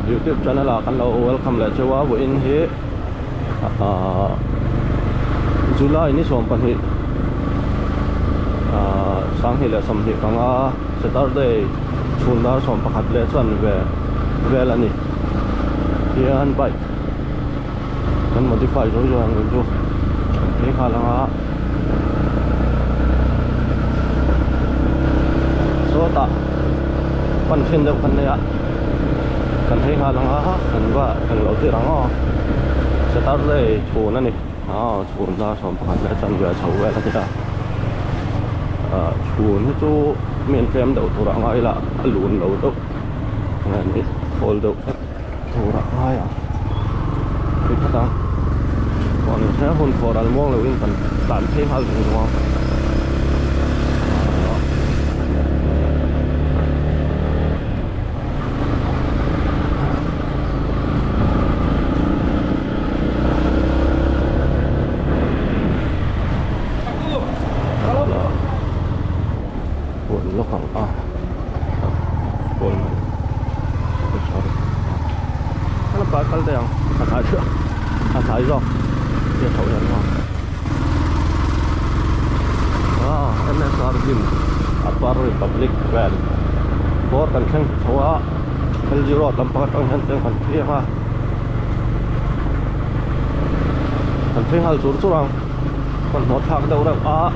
YouTube channel kan lo welcome le chawa wo in he July ni som pan hi sang hi le som hi kanga Saturday chundar som pakhat le chan ve la ni hian bike kan modify rồi rồi ang jo thế kha la nga so ta pan phin đâu kan ya kan thấy ha lang ha kan ba kan lo ti rang o Saturday chun na ni chun da som pakhat le chan ve chau ve la ti da chun hi chu men kem đâu thu ra ngai la alun lo đâu ni hol đâu thu ra ngai à cái ta còn sẽ hôn phò đàn muông là in phần tản thêm hơn đúng không buồn lúc khoảng buồn nó phải cái đây không phải chưa thấy rồi dia tahu yang mana MSR Gym Upper Republic Well for kan keng chawa LG Road lampak kan han teng kan thia ha kan thei hal sur surang kan hot thak deuh reuh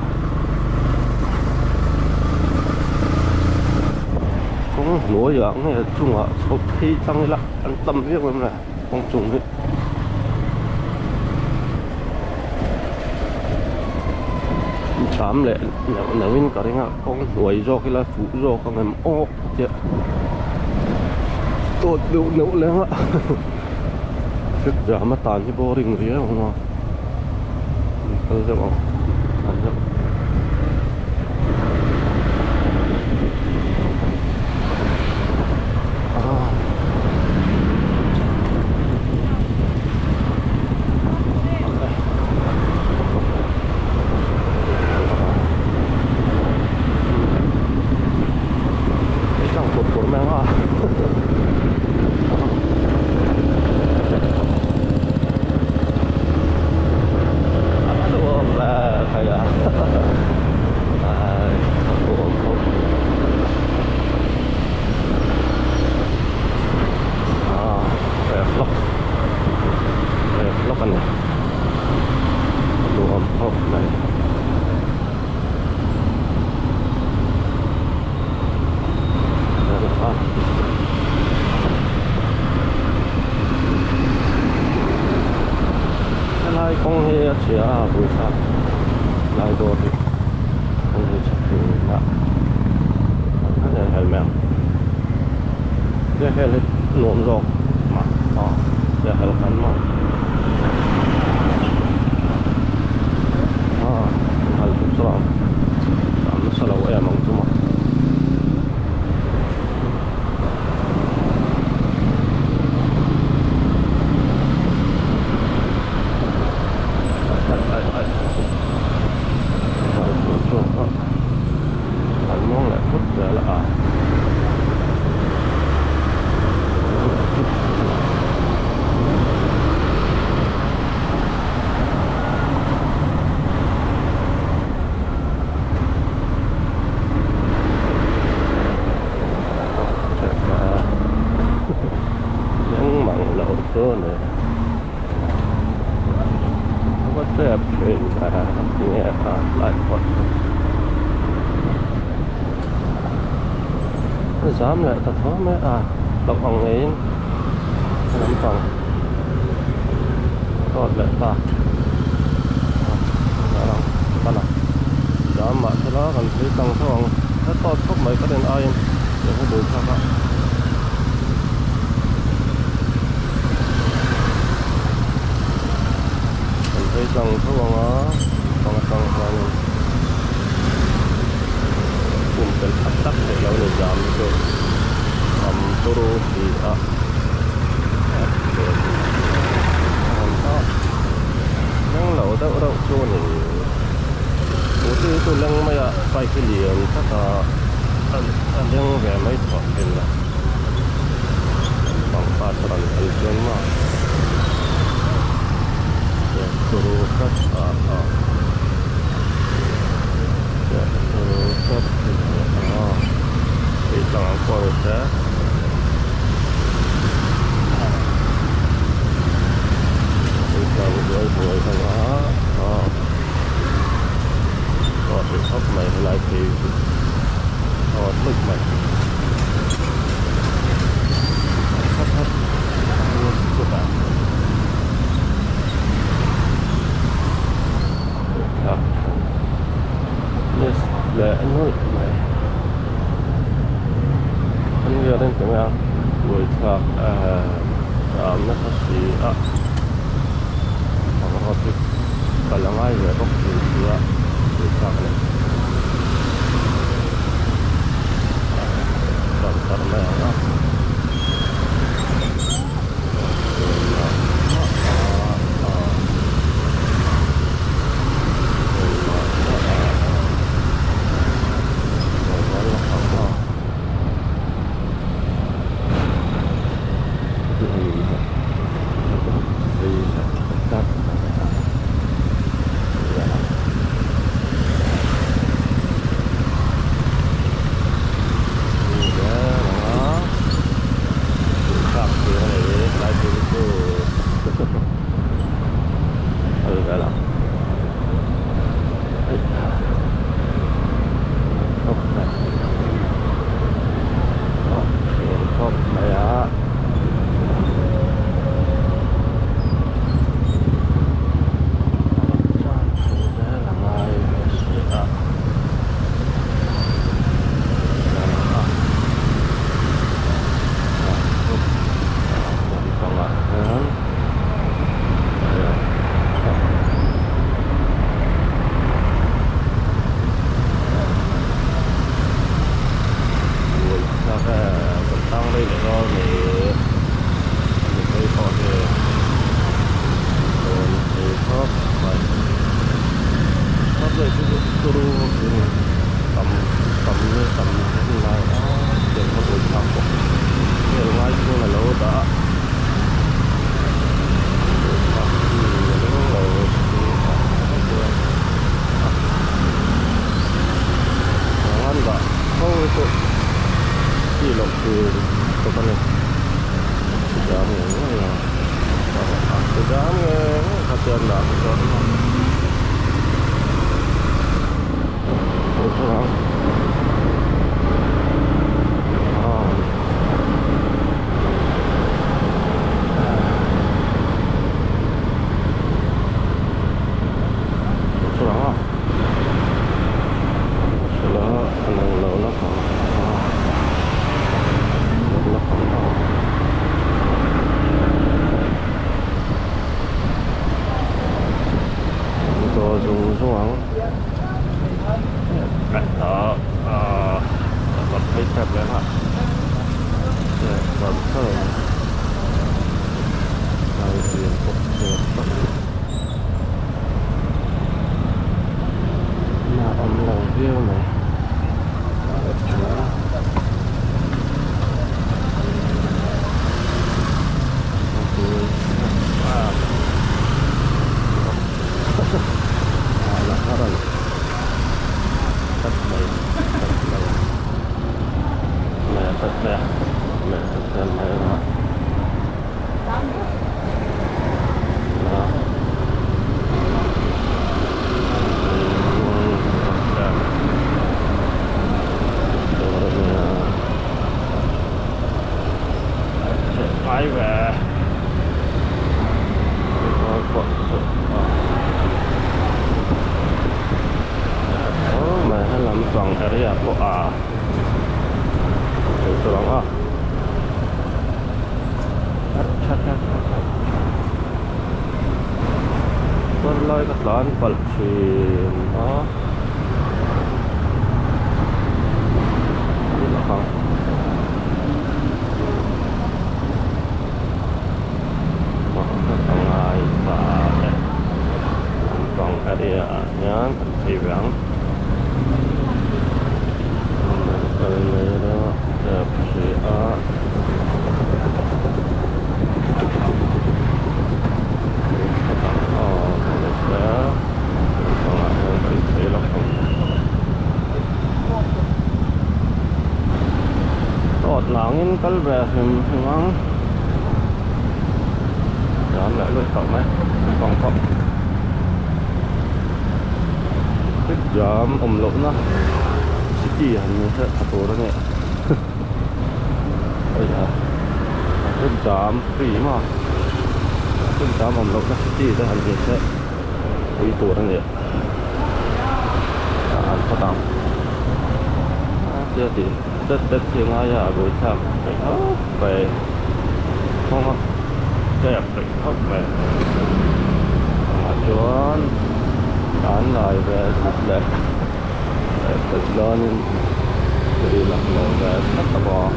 cũng lúa dạng này chung à số thi tăng lại ăn tâm viết em này không trùng hết sám lệ nếu in cả đấy con đuổi do cái là phụ do con em ô chứ tốt đủ nấu lên á sức giả mà tàn như bò rình ría không mà không xem không ăn nhá con he chia buổi sáng lại đồ thì con he chụp hình đó cái này hay mèo cái he lên nổm rồi mà cái he cắn mà hal chụp sòng nó sờ đầu em không mà này không có xếp chuyện nghe lại còn dám lại thật khó mấy đọc bằng ấy nắm bằng còn lại ta đó là dám mà thế đó còn thấy tăng thông hết to khóc mấy cái đèn ai để có đủ sao vậy cái dòng số bằng đó còn cùng cái thắt tắt để lâu để giảm được toro thì đó nâng lẩu đậu chua này bố tư tôi nâng mấy phải cái liền chắc là anh nâng về mấy thoại tiền là bằng 3 nó có gì á họ thì phải là ngay về có gì á thì sao này còn này đó Palchin đó là không còn ai và còn area nhớ thì vẫn này đó đẹp gì á langin kalbe himang giảm lại lối tổng ấy còn không cái giảm lỗ nó city hình như thế thật đó nè bây giờ cái giảm phí mà cái giảm lỗ nó city thế hình như thế quý tổ đó nè ăn có tạm chưa thì đất đất thiên ai à buổi sáng về không đẹp được khóc mẹ chuan đón lại về thật đẹp đẹp thật lớn đi lạc lộ về rất là bò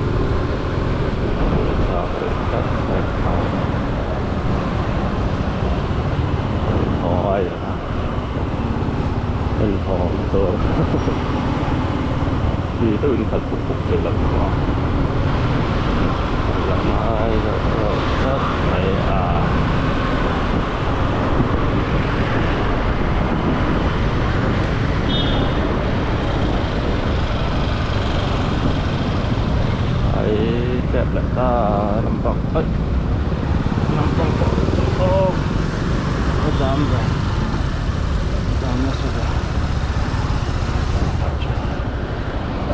sao phải rất đẹp hỏi mình hòm tưởng vì tôi thật phục vụ về lần đó làm ai rất này ấy đẹp lại ta làm bọc ấy làm bọc ô nó dám rồi dám nó sẽ ra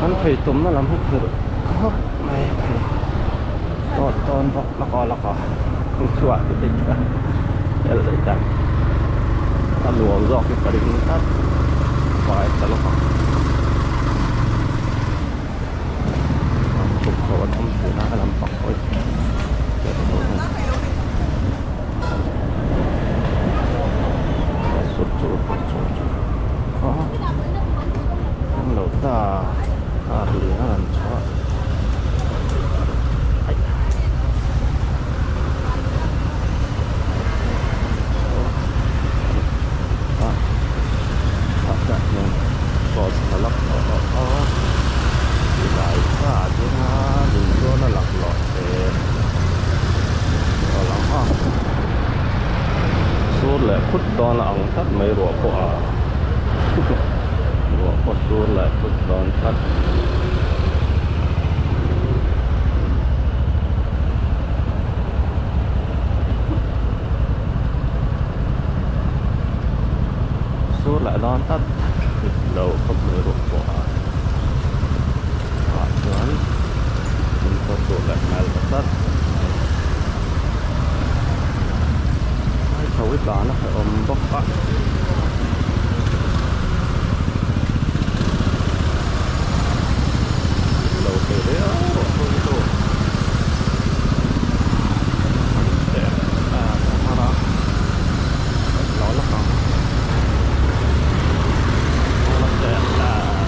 anh phải tụm nó làm hết thử khóc mày phải tôn bọc là có không chua cái tình cả đây là đấy ta luồng dọc cái cả đình sát phải ta nó không chụp cho anh không thể ra làm bọc thôi sụt có không đầu ta thì nó làm cho có sự lắc thì lại ra chứ ha đừng cho nó lặp lọt để lắm ha số lệ phút đó là ông thắt mấy rùa của rùa của số lệ phút đòn thắt số lại đòn thắt đầu không mấy rùa của chuan mình có số lại mel thắt sau cái đó nó phải ôm bóc bắt đầu từ đấy đó đẹp nó đó nó là không nó đẹp là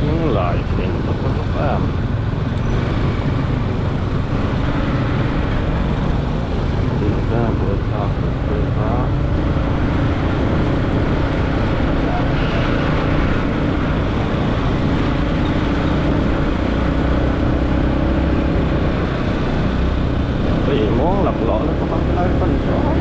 những loại chuyện của các em đi ra buổi sáng buổi sáng vì muốn lặp lọ nó có bắt hai phần số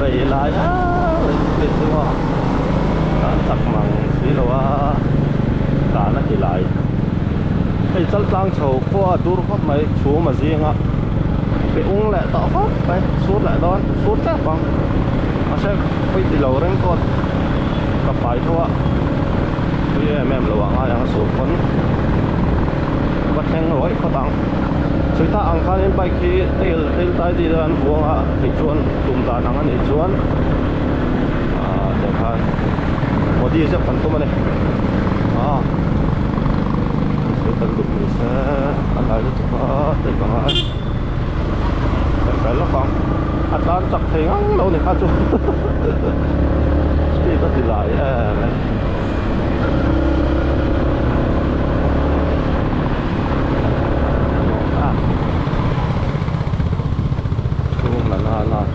vậy lại biết đúng không thật mặn chỉ là cả nó chỉ lại cái chân lang chầu qua dur khắp mấy chú mà riêng á cái uống lại tạo phát đấy suốt lại đó suốt chắc bằng nó sẽ quay từ lâu đến con cặp bài thôi bây giờ em là ai đang số con bắt hang rồi có tăng chúng ta ăn khai lên bài khi tel tai đi ra buông à thì chuan tụm ta năng anh chuan để khai một đi sẽ phần tụm này sẽ tận dụng mình sẽ ăn lại cho có để còn lại cái nó còn ăn ăn chặt thì ngắn lâu này khá chú chỉ có thì lại này là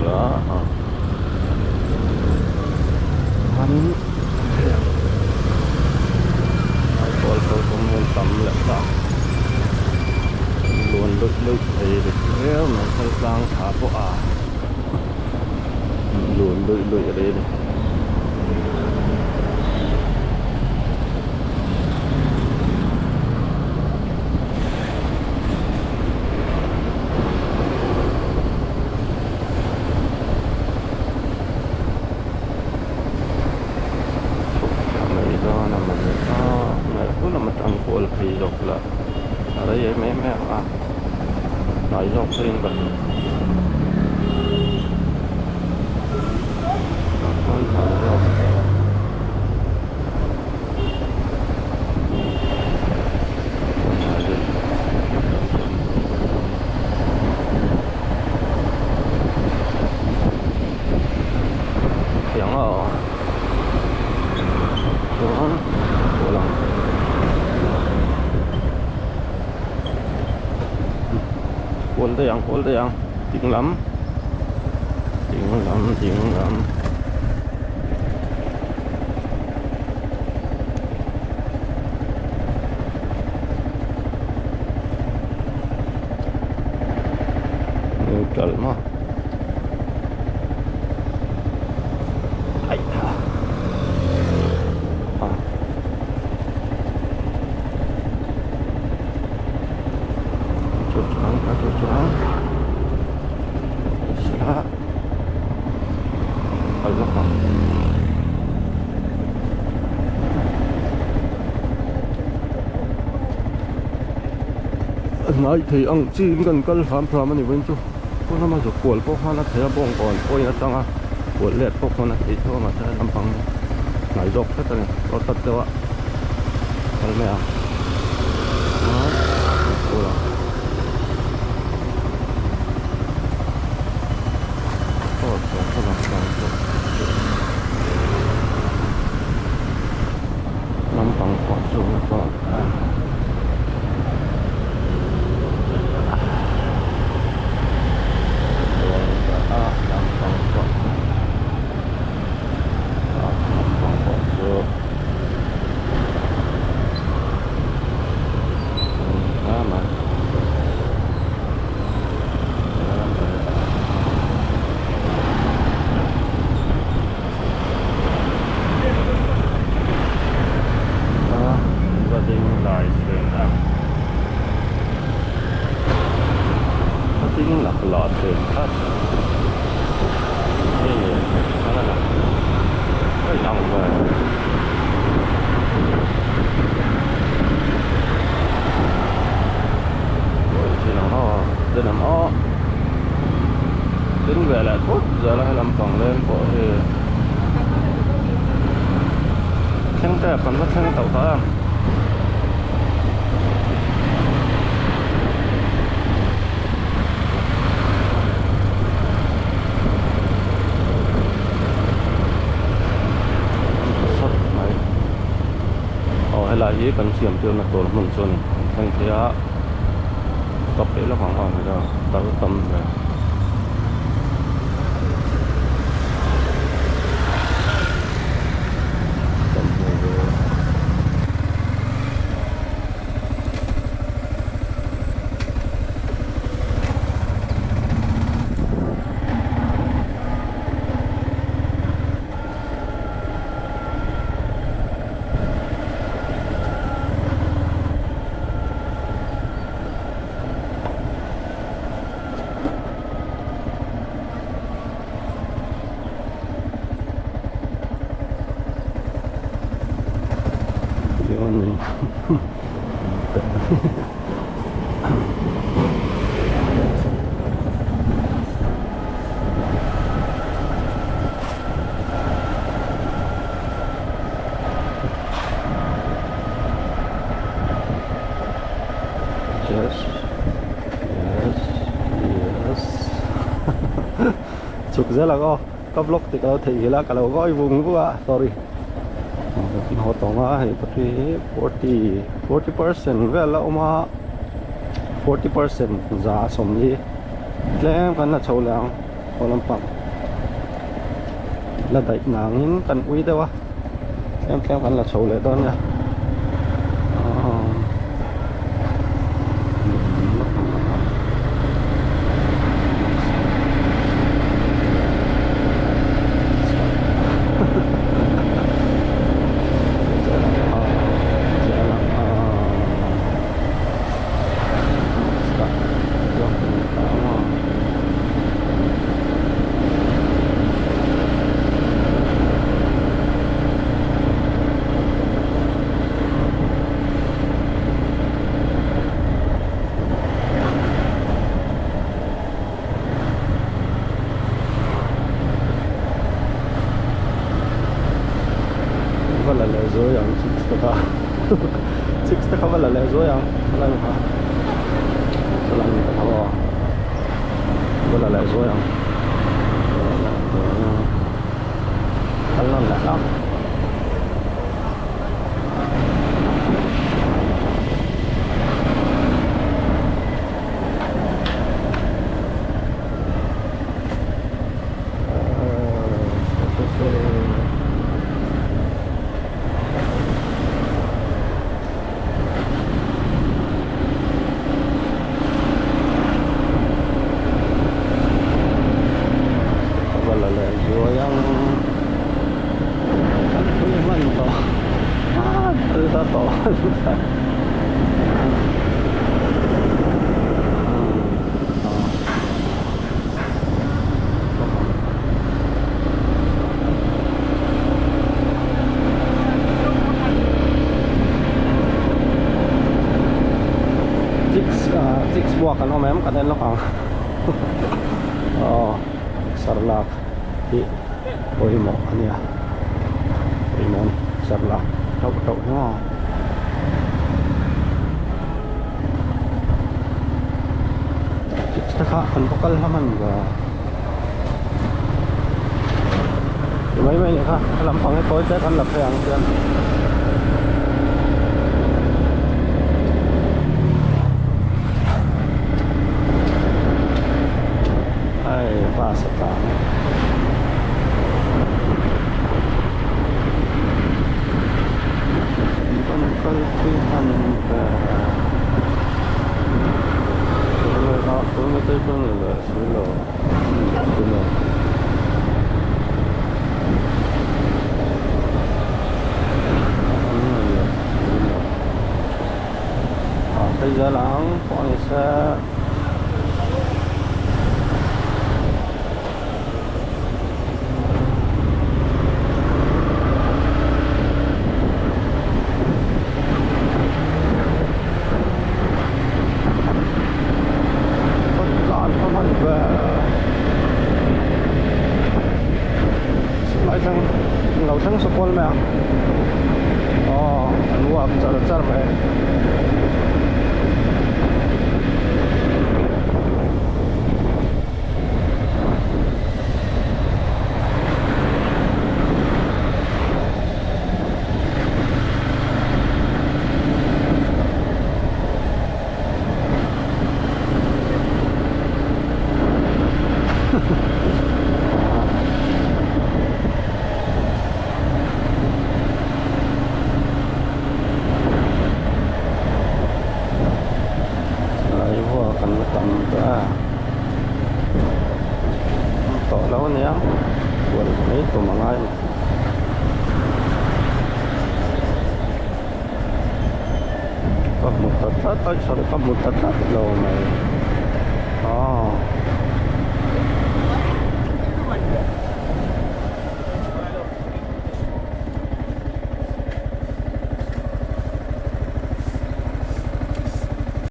đó hắn còn không muốn tắm lại sao luôn lúc thì được nếu mà không sang thả bộ luôn lụi ở đây này thì dọc là ở đây mấy nói dọc lên gần con thằng dọc tiếng ở đó của lòng cuốn đây ăn tiếng lắm nhiều cỡ mà ai thà chuột choáng xả ở góc phòng nói thì ông chỉ cần cân phàm phàm anh bên chú có nó mà chụp cuộn có hoa nó thấy bông còn ôi nó tăng cuộn liệt có hoa nó thấy thôi mà thấy nằm bằng nói dọc hết rồi có tật đâu ạ thấy mẹ đó ôi là nằm bằng quả xuống còn tiếng là lọt đường hết cái gì đó là cái đồng về thì nó đến làm ó đến về lại thuốc giờ là làm còn lên của thì sáng đẹp còn mất sáng tàu tới không hay là ý cần xiêm tiêu là tổ mình xuân thành thế tập đấy là khoảng rồi rồi tao tâm về chụp rất là có vlog thì có thể là cả lâu gọi vùng quá sorry họ tổng là thì 40% về là mà 40% giá sống đi lên cái là châu lượng walang pang laday nangin kan uy daw em kan là sầu lệ đơn nha malalay zo yang 6 taka 6 taka malalay zo yang salang ha salang taka ho malalay zo yang kalon la lang six buah kan om em kaden lo kang oh sarlak di mo ania mo sarlak tau no six taka kan bakal haman ga may ka alam pang ito kan lap yang yan pasa tayo hindi pa nagkalpihan tumitay pa nila sila kaya lang kung isa lẩu trắng sô cô la mẹ ăn uống chả vậy lawan ya buat itu mangai kamu tatat sorry kamu tatat lawan